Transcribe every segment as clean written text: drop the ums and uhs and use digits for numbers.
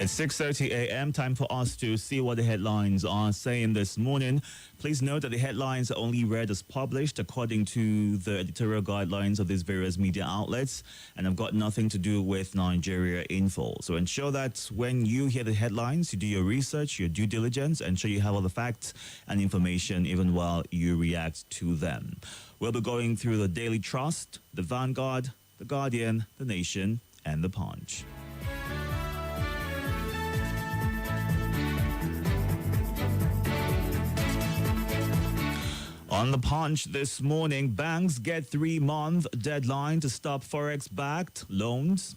It's 6:30 a.m. Time for us to see what the headlines are saying this morning. Please note that the headlines are only read as published according to the editorial guidelines of these various media outlets and have got nothing to do with Nigeria Info. So ensure that when you hear the headlines, you do your research, your due diligence, ensure you have all the facts and information even while you react to them. We'll be going through the Daily Trust, the Vanguard, the Guardian, the Nation, and the Punch. On the Punch this morning, banks get 3-month deadline to stop forex-backed loans.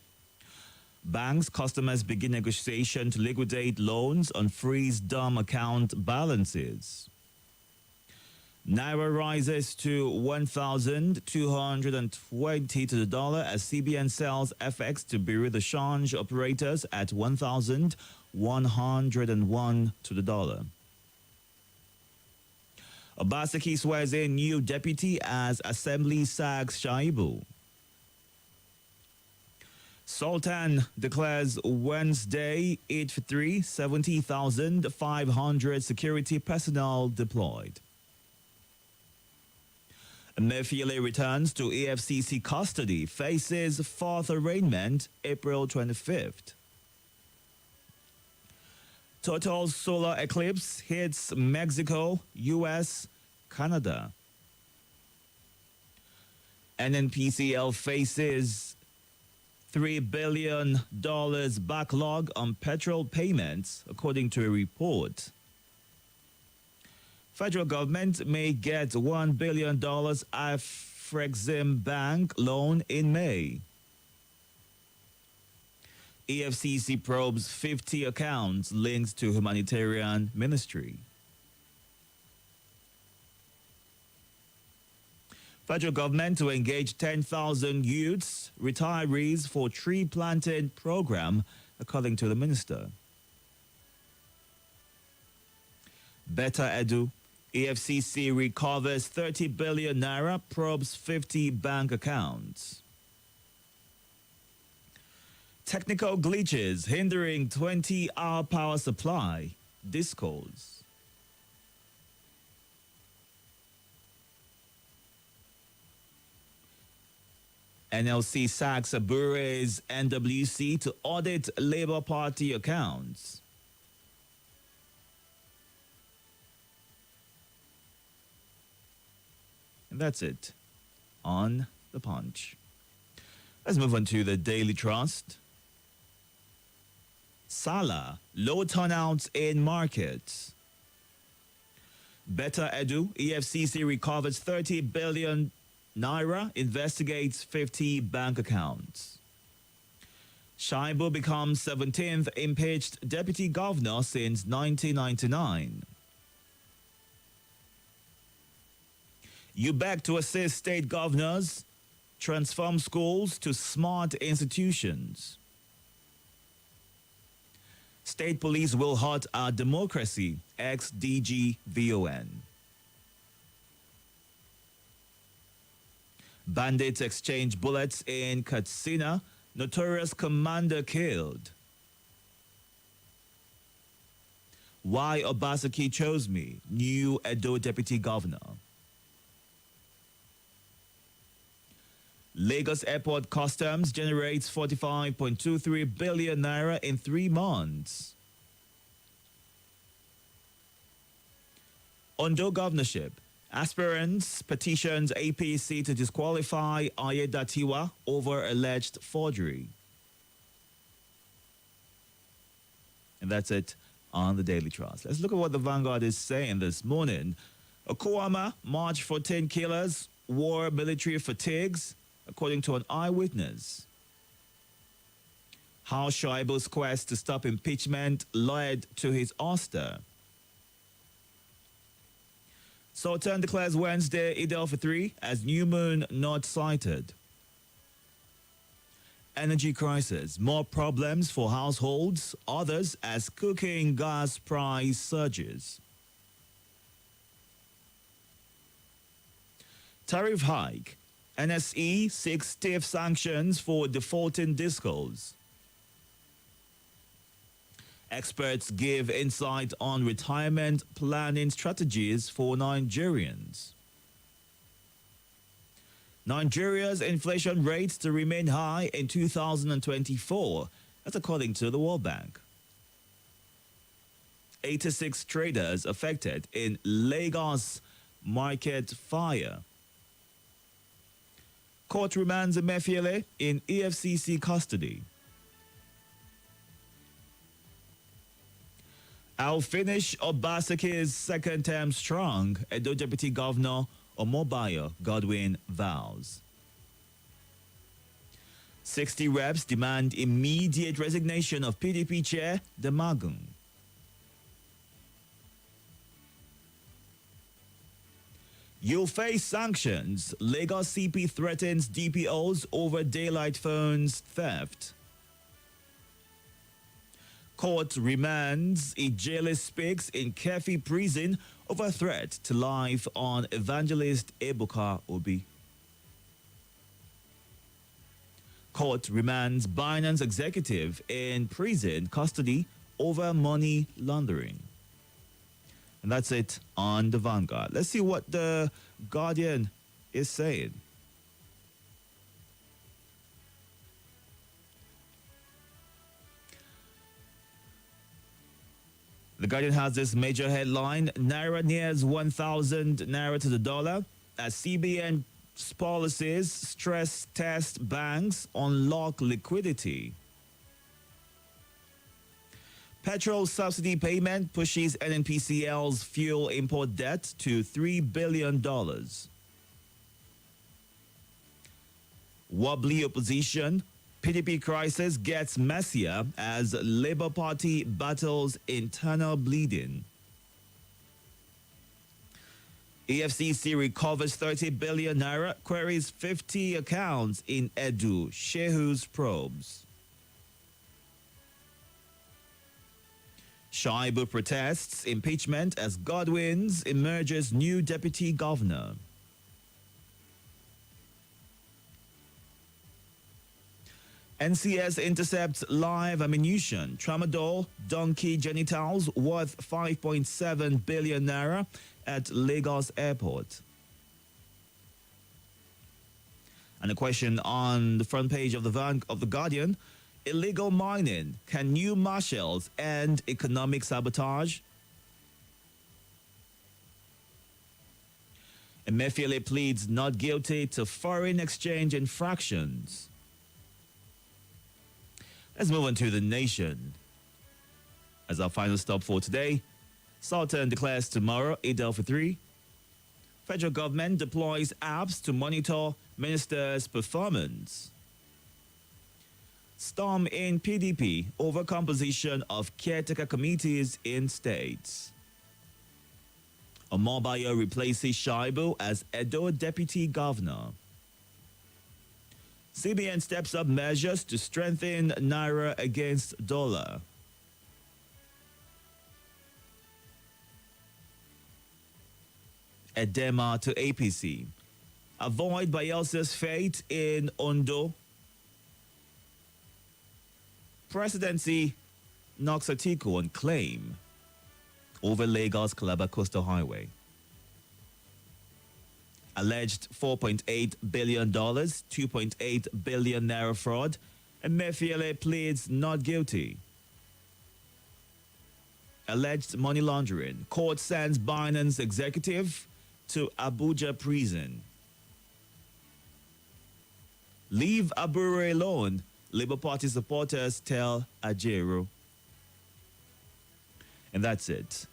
Banks' customers begin negotiation to liquidate loans on freeze dumb account balances. Naira rises to 1,220 to the dollar as CBN sells FX to bureau de change operators at 1,101 to the dollar. Obaseki swears in new deputy as Assembly sags Shaibu. Sultan declares Wednesday 8 for 3, 70,500 security personnel deployed. Emefiele returns to EFCC custody, faces fourth arraignment April 25th. Total solar eclipse hits Mexico, U.S., Canada. NNPCL faces $3 billion backlog on petrol payments, according to a report. Federal government may get $1 billion Afrexim Bank loan in May. EFCC probes 50 accounts linked to humanitarian ministry. Federal government to engage 10,000 youths, retirees for tree planting program, according to the minister. Better Edu, EFCC recovers 30 billion naira, probes 50 bank accounts. Technical glitches hindering 20-hour power supply, discos. NLC sacks Abuja's NWC to audit Labour Party accounts. And that's it on the Punch. Let's move on to the Daily Trust. Salah, low turnouts in markets. Better Edu, EFCC recovers 30 billion naira, investigates 50 bank accounts. Shaibu becomes 17th impeached deputy governor since 1999. You beg to assist state governors, transform schools to smart institutions. State police will hurt our democracy, ex-DG VON. Bandits exchange bullets in Katsina, notorious commander killed. Why Obaseki chose me, new Edo deputy governor. Lagos Airport Customs generates 45.23 billion naira in 3 months. Ondo governorship. Aspirants petitions APC to disqualify Ayedatiwa over alleged forgery. And that's it on the Daily Trust. Let's look at what the Vanguard is saying this morning. Okuama, March 14 killers, war military fatigues, according to an eyewitness. How Shaibu's quest to stop impeachment led to his ouster. Sultan declares Wednesday Eid al-Fitr as new moon not sighted. Energy crisis, more problems for households, others as cooking gas price surges. Tariff hike, NSE seeks stiff sanctions for defaulting discos. Experts give insight on retirement planning strategies for Nigerians. Nigeria's inflation rate to remain high in 2024. That's according to the World Bank. 86 traders affected in Lagos market fire. Court remands Emefiele in EFCC custody. I'll finish Obaseki's second term strong, Edo Deputy Governor Omobayo Godwin vows. 60 reps demand immediate resignation of PDP chair Demagun. You'll face sanctions. Lagos CP threatens DPOs over daylight phones theft. Court remands Ijele speaks in Kefi prison over threat to life on evangelist Ebuka Obi. Court remands Binance executive in prison custody over money laundering. And that's it on the Vanguard. Let's see what the Guardian is saying. The Guardian has this major headline: Naira nears 1,000 Naira to the dollar as CBN policies stress test banks unlock liquidity. Petrol subsidy payment pushes NNPCL's fuel import debt to $3 billion. Wobbly opposition. PDP crisis gets messier as Labour Party battles internal bleeding. EFCC recovers 30 billion naira, queries 50 accounts in Edu, Shehu's probes. Shaibu protests impeachment as Godwin's emerges new deputy governor. NCS intercepts live ammunition, tramadol, donkey genitals worth 5.7 billion naira at Lagos Airport. And a question on the front page of the Guardian: illegal mining. Can new marshals end economic sabotage? Emefiele pleads not guilty to foreign exchange infractions. Let's move on to The Nation. As our final stop for today, Sultan declares tomorrow Eid al-Fitr. Federal government deploys apps to monitor ministers' performance. Storm in PDP over composition of caretaker committees in states. Omobayo replaces Shaibu as Edo Deputy Governor. CBN steps up measures to strengthen Naira against dollar. Edema to APC. Avoid Bayelsa's fate in Ondo. Presidency knocks Atiku on claim over Lagos Calabar Coastal Highway. Alleged $4.8 billion, 2.8 billion naira fraud, and Emefiele pleads not guilty. Alleged money laundering. Court sends Binance executive to Abuja prison. Leave Abure alone, Labour Party supporters tell Ajero. And that's it.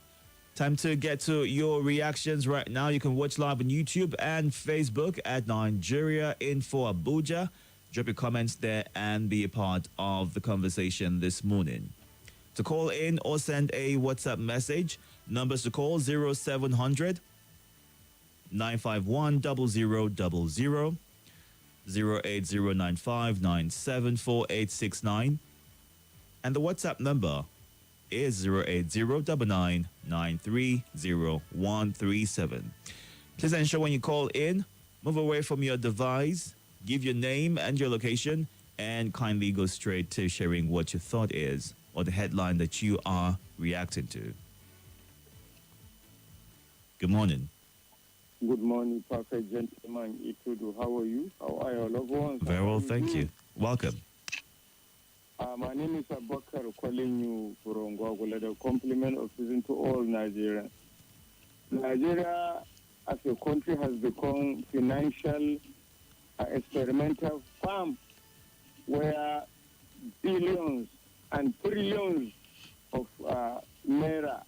Time to get to your reactions right now. You can watch live on YouTube and Facebook at Nigeria Info Abuja. Drop your comments there and be a part of the conversation this morning. To call in or send a WhatsApp message, numbers to call 0700 951 0000, 08095974869, and the WhatsApp number is 08099930137. Please ensure when you call in, move away from your device, give your name and your location, and kindly go straight to sharing what your thought is or the headline that you are reacting to. Good morning. Good morning, perfect gentleman. Itodo, how are you? How are your loved ones? Very well, thank you. Welcome. My name is Abakar, calling you from Gwagwala. The compliment of season to all Nigerians. Nigeria, as a country, has become financial experimental farm where billions and trillions of naira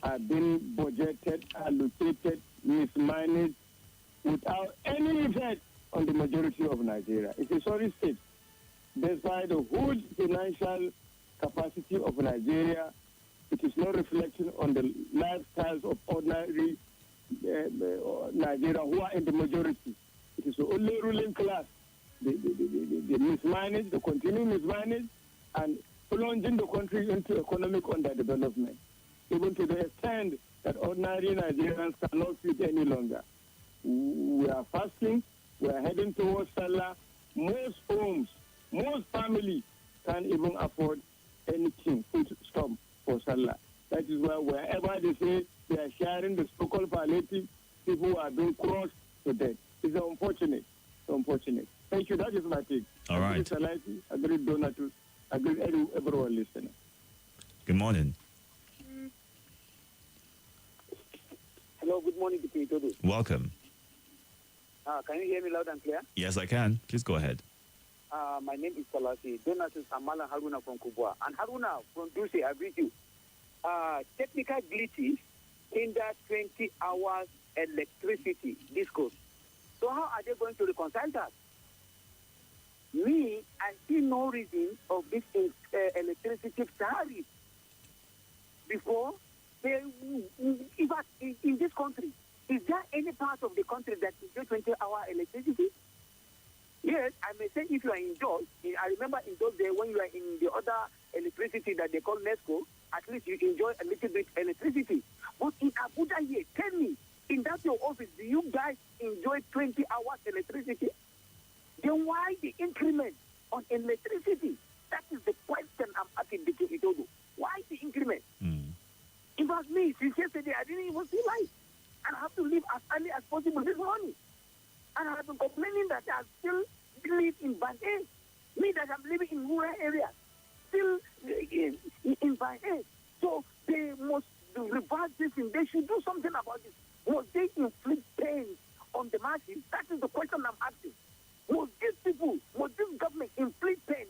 are being budgeted, allocated, mismanaged without any effect on the majority of Nigeria. It's a sorry state. Despite the huge financial capacity of Nigeria, it is not reflecting on the lifestyles of ordinary Nigeria who are in the majority. It is the only ruling class. They mismanage, they continue mismanage, and plunging the country into economic underdevelopment, even to the extent that ordinary Nigerians cannot feed any longer. We are fasting, we are heading towards Salah. Most homes, most families can't even afford anything, food stop for Salah. That is why wherever they say they are sharing the so-called palliative, people are being crushed to death. It's unfortunate. Unfortunate. Thank you. That is my take. All right. I greet Donatus. I greet everyone listening. Good morning. Hello, good morning, Itodo. Welcome. Can you hear me loud and clear? Yes, I can. Please go ahead. My name is Salasi. Donatus Amala Haruna from Kubwa. And Haruna from Dulce, I greet you. Technical glitches hinder 20 hours electricity discourse. So how are they going to reconcile that? Me, I see no reason of this electricity tariff. Before, in fact, in this country, is there any part of the country that is 20-hour electricity? Yes, I may say if you are indoors, I remember in those days when you are in the other electricity that they call NESCO, at least you enjoy a little bit electricity. But in Abuja here, tell me, in that your office, do you guys enjoy 20 hours electricity? Then why the increment on electricity? That is the question I'm asking the Itodo. Why the increment? In fact, me, since yesterday, I didn't even see light. And I have to leave as early as possible this morning. And I have been complaining that I still live in Band A. Me, that I'm living in rural areas, still in Band A. So they must reverse this thing. They should do something about this. Must they inflict pain on the masses? That is the question I'm asking. Must these people, must this government inflict pain?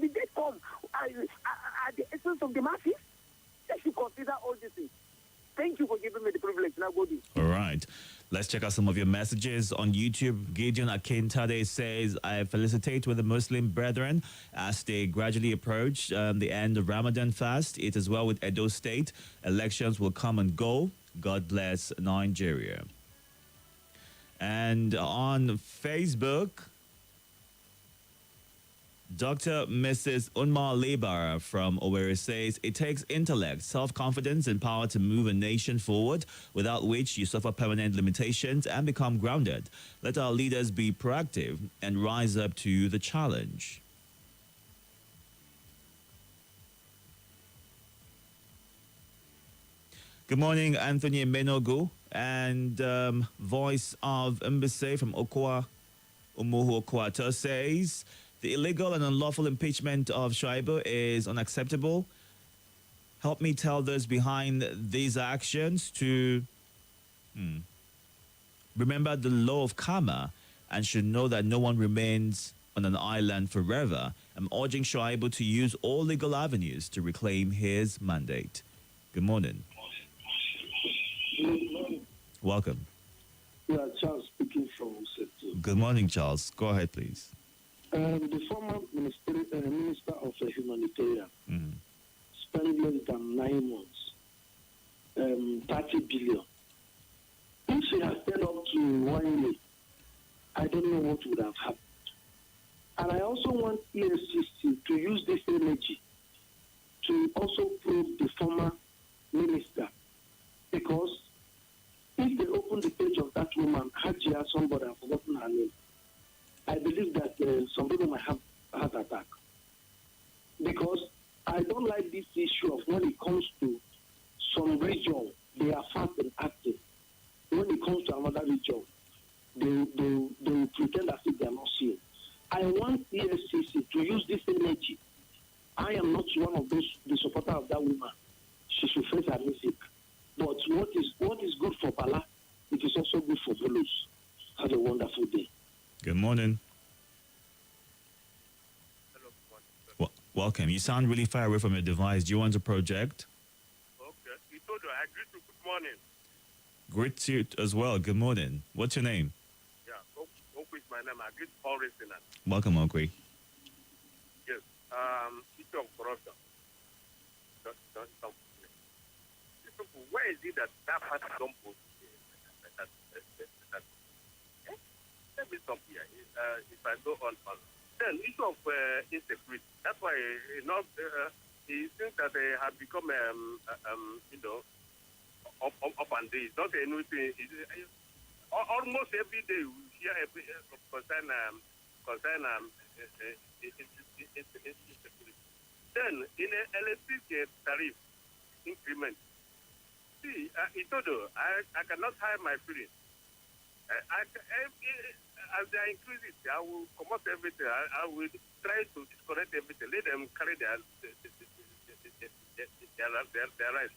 Did they come at the essence of the masses? They should consider all these things. Thank you for giving me the privilege. Now go do. All right. Let's check out some of your messages on YouTube. Gideon Akintade says, I felicitate with the Muslim brethren as they gradually approach the end of Ramadan fast. It is well with Edo State. Elections will come and go. God bless Nigeria. And on Facebook, Dr. Mrs. Unma Lebar from Owerri says, it takes intellect, self-confidence, and power to move a nation forward, without which you suffer permanent limitations and become grounded. Let our leaders be proactive and rise up to the challenge. Good morning, Anthony Menogu, and voice of Mbese from Okwa, Umuhu Okwata says, the illegal and unlawful impeachment of Shaibu is unacceptable. Help me tell those behind these actions to remember the law of karma and should know that no one remains on an island forever. I'm urging Shaibu to use all legal avenues to reclaim his mandate. Good morning. Good morning. Welcome. Yeah, Charles speaking from Usetu. Good morning, Charles. Go ahead, please. The former Minister of Humanitarian spent less than 9 months, 30 billion. If she had stayed up to 1 year, I don't know what would have happened. And I also want EFCC to use this energy to also probe the former minister, because if they open the page of that woman, Hajia, somebody, I've forgotten her name, I believe that some people might have heart attack. Because I don't like this issue of when it comes to some region, they are fast and active. When it comes to another region, they will pretend as if they are not seeing. I want ESCC to use this energy. I am not one of the supporters of that woman. She should face her music. But what is good for Bala, it is also good for Bulus. Have a wonderful day. Good morning. Hello, good morning. Welcome. You sound really far away from your device. Do you want to project? Okay. Itodo, I agree to good morning. Great to you as well. Good morning. What's your name? Yeah, Oku is my name. I agree to all listeners. Welcome, Okwe. Yes. Issue of corruption. Where is it that party don't put let me stop here. If I go on. Then issue of insecurity. That's why he thinks that they have become up and down. It's not anything. Almost every day we hear concern insecurity. Then in electricity tariff increment. See, Itodo, I cannot hide my feelings. As they increase it, I will come up everything. I will try to disconnect everything. Let them carry their rights.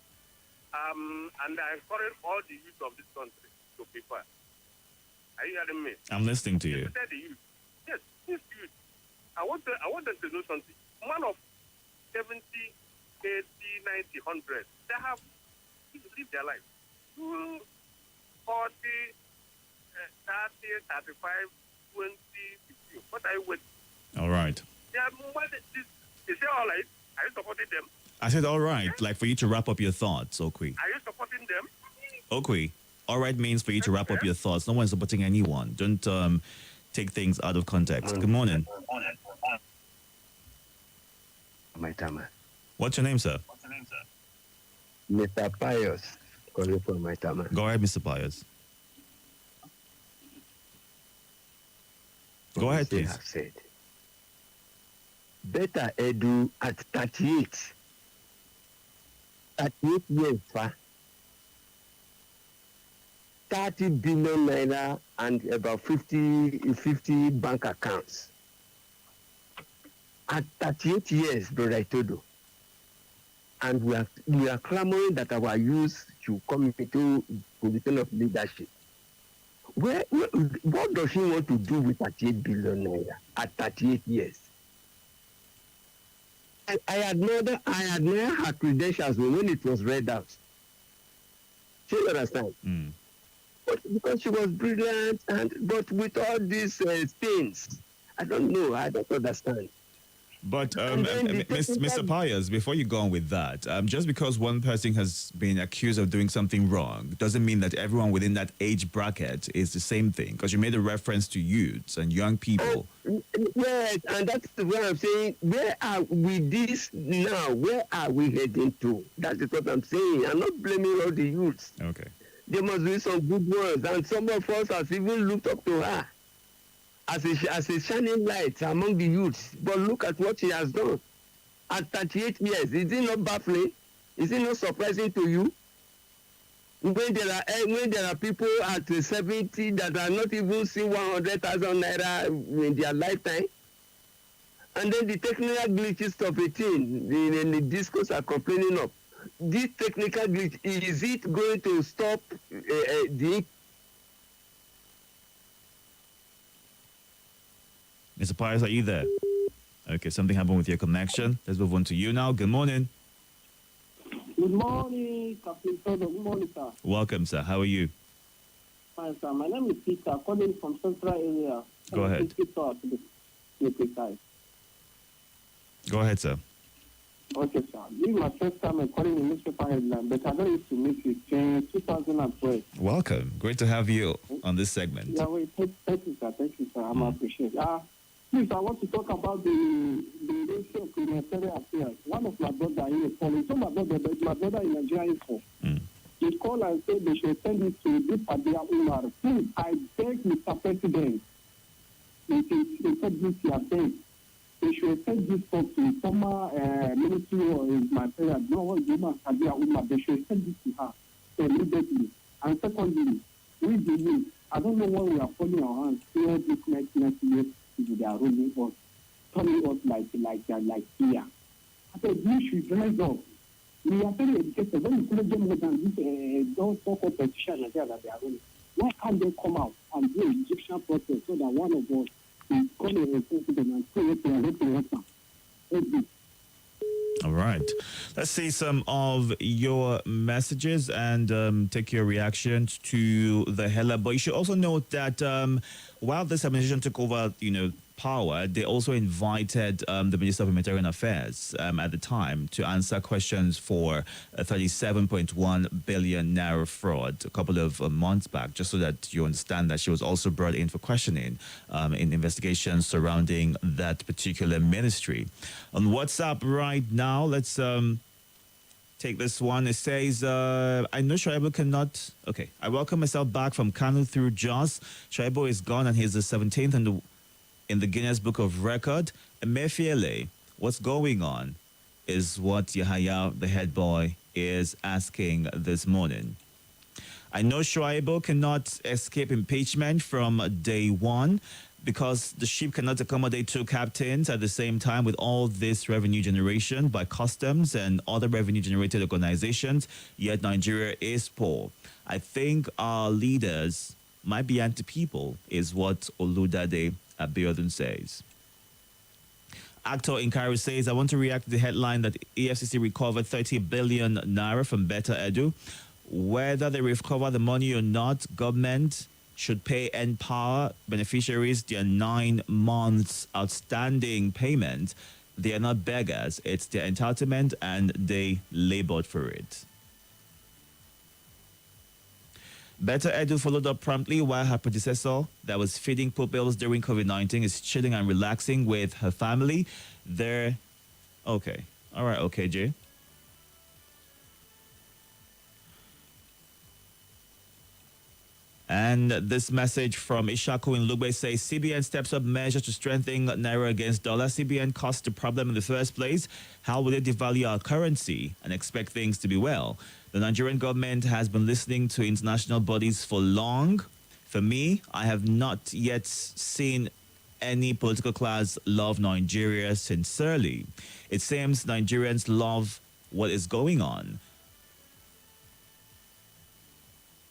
And I encourage all the youth of this country to prepare. Are you hearing me? I'm listening to you. The youth. Yes, this youth. I want them to know something. One of 70, 80, 90, 100, they have lived their life. 40, 30, 35, 20, 15. What are you waiting? All right. Yeah, is it all right? Are you supporting them? I said, all right, like for you to wrap up your thoughts, Okwe. Are you supporting them? Okwe, all right means for you to wrap up your thoughts. No one's supporting anyone. Don't take things out of context. Good morning. My Tama. What's your name, sir? Mr. Pius, calling from my Tama. Go ahead, Mr. Pius. Go ahead, They please. have said, better edu at 38. 38 years, 30 billion naira and about 50 bank accounts. At 38 years, Brother Itodo, and we are clamoring that our youth should come into position of leadership. What does he want to do with 38 billion naira at 38 years? I admire her credentials when it was read out. Do you understand? Mm. But because she was brilliant, but with all these things, I don't know. I don't understand. But Mr. Pius, before you go on with that, just because one person has been accused of doing something wrong doesn't mean that everyone within that age bracket is the same thing. Because you made a reference to youths and young people. Yes, and that's what I'm saying. Where are we this now? Where are we heading to? That is what I'm saying. I'm not blaming all the youths. Okay. There must be some good ones, and some of us have even looked up to her as a shining light among the youths. But look at what she has done. At 38 years, is it not baffling? Is it not surprising to you? When there are people at 70 that are not even seeing 100,000 naira in their lifetime, and then the technical glitches of a thing, the discos are complaining of. This technical glitch, is it going to stop the... Mr. Pius, are you there? Okay, something happened with your connection. Let's move on to you now. Good morning. Good morning, Captain Itodo. Good morning, sir. Welcome, sir. How are you? Fine, sir. My name is Peter, calling from Central area. Go ahead. To be precise. Go ahead, sir. Okay, sir. This is my first time calling the newspaper headline, but I don't used to meet you since 2012. Welcome. Great to have you on this segment. Yeah, wait, thank you, sir. Thank you, sir. I'm appreciate it. Please, I want to talk about the ratio of humanitarian affairs. One of my brother here called. It's not my brother, but my brother in Nigeria info. He called and said they should send it to this Abuja Umar. Please, I beg Mr. President, it is this you are saying. they should take this talk to former ministry or my parents. No one human Kabia Uma. They should send this to her immediately. And secondly, we believe, I don't know why we are folding our hands all this next year they are rolling us, turning us like fear. I said, we should rise up. We are very educated. When you could get more than this, don't talk of petition that they are rolling. Why can't they come out and do an Egyptian process so that one of us is going to responsible and say what they are hoping. All right. Let's see some of your messages and take your reactions to the Hela. But you should also note that while this administration took over, power, they also invited the Minister of Humanitarian Affairs at the time to answer questions for a 37.1 billion naira fraud a couple of months back, just so that you understand that she was also brought in for questioning in investigations surrounding that particular ministry. On WhatsApp right now, let's take this one. It says, I know Shaibu cannot... Okay, I welcome myself back from Kanu through Jos. Shaibu is gone and he's the 17th in the Guinness Book of Record. Emefiele, what's going on is what Yahaya, the head boy, is asking this morning. I know Shuaibu cannot escape impeachment from day one because the ship cannot accommodate two captains at the same time with all this revenue generation by customs and other revenue-generated organizations, yet Nigeria is poor. I think our leaders might be anti-people, is what Oludade Abiodun says. Actor in Cairo says, I want to react to the headline that EFCC recovered 30 billion naira from Better Edu. Whether they recover the money or not, government should pay N-Power beneficiaries their 9 months outstanding payment. They are not beggars. It's their entitlement and they labored for it. Better Edu followed up promptly while her predecessor that was feeding pupils during COVID-19 is chilling and relaxing with her family. They're... Okay. All right, okay, Jay. And this message from Ishaku in Lugbe says, CBN steps up measures to strengthen Naira against dollar. CBN caused the problem in the first place. How will they devalue our currency and expect things to be well? The Nigerian government has been listening to international bodies for long. For me, I have not yet seen any political class love Nigeria sincerely. It seems Nigerians love what is going on.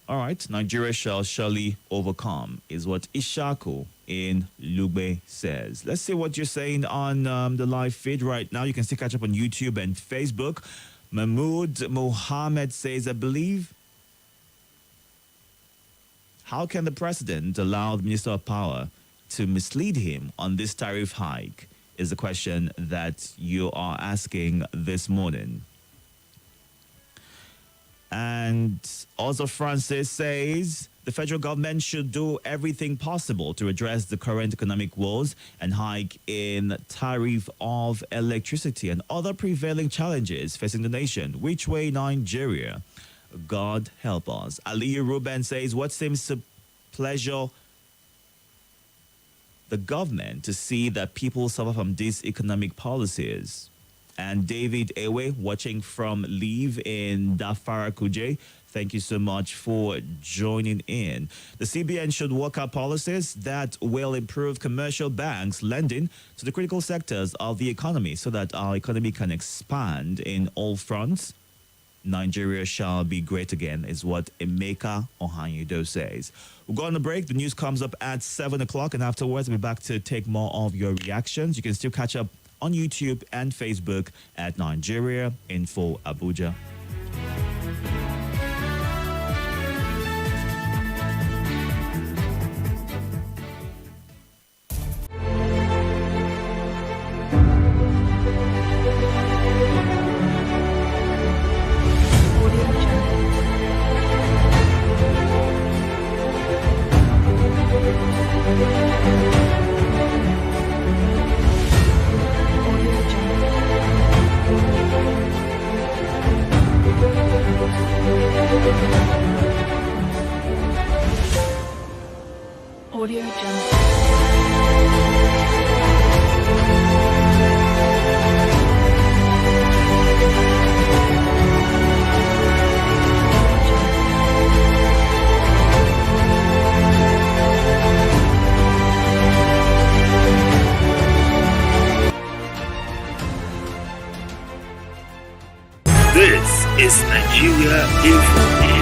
All right, Nigeria shall surely overcome, is what Ishaku in Lugbe says. Let's see what you're saying on the live feed right now. You can still catch up on YouTube and Facebook. Mahmoud Mohammed says, I believe, how can the president allow the Minister of Power to mislead him on this tariff hike is the question that you are asking this morning. And also Francis says the federal government should do everything possible to address the current economic woes and hike in tariff of electricity and other prevailing challenges facing the nation. Which way, Nigeria? God help us. Aliyu Ruben says, what seems to pleasure the government to see that people suffer from these economic policies? And David Ewe, watching from Leave in Dafara Kuje, thank you so much for joining in. The CBN should work out policies that will improve commercial banks' lending to the critical sectors of the economy so that our economy can expand in all fronts. Nigeria shall be great again, is what Emeka Ohanyudo says. We'll go on a break. The news comes up at 7 o'clock, and afterwards we'll be back to take more of your reactions. You can still catch up on YouTube and Facebook at Nigeria Info Abuja. Audio Jungle. This is Nigeria Info.